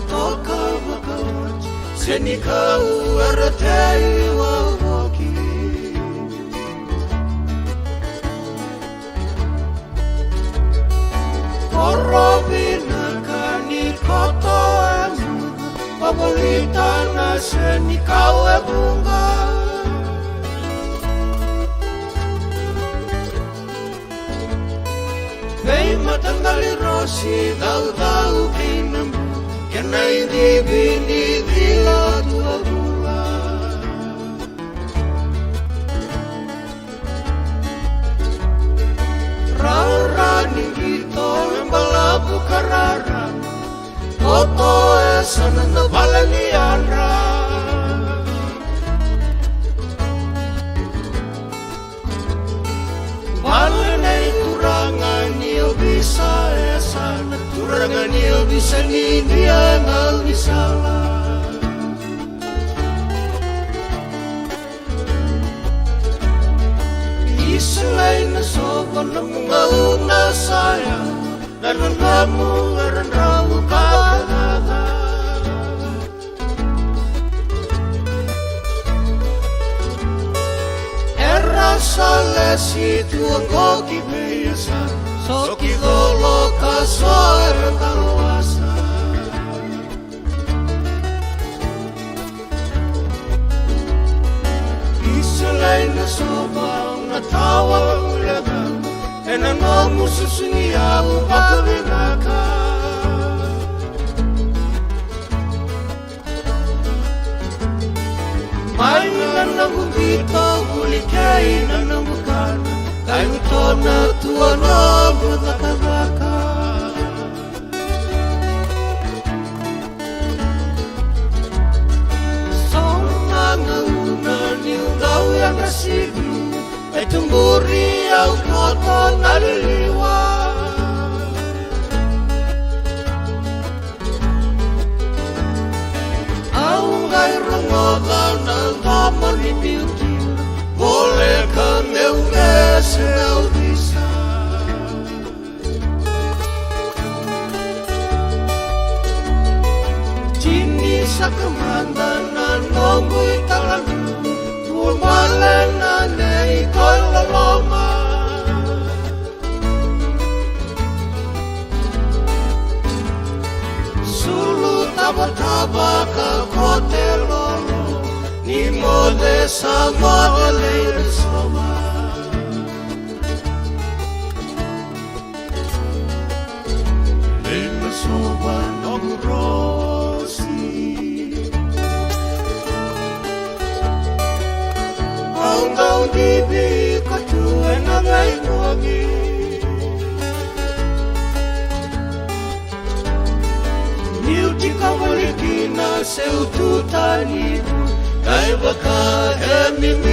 toka wakawach senikau aratei wawaki korobina kani koto emu pabolita na senikau bunga Vei matangali rosi dau kinambu Kenai dibini dila dua gula Rarani gito embalabu karara Toto esana na balalianra Balanay turangan bisa esana turangan bisa nindian alisala Islay na soban ng ngauna saya Nanon kamu ngaran ramu kagaga Era salesi tuang koki beyasa Soki dolo kasoer kaluasa Isulay na sobang natawang ulagang Enanong mususungiyaw pagkabinaka May nanang dito hulikay nanang bukan Kayo to na tuwa na baka Song mga una niyo daw yung nasigi Ay tumburi ang koto naliliwa Ang gayrong oda ng tamang ni beauty Boleh kan eu esel bisa Cini sa kemandanan nonggoy talan Tumalan na iko'y laloma Sulu taba-taba ka kote lolo Ni mode sa modele soma Lima soba ng rosi Hanggang dibi katuan na ngay wangi Nilti kawalikin na seututan ibu Kay baka emimi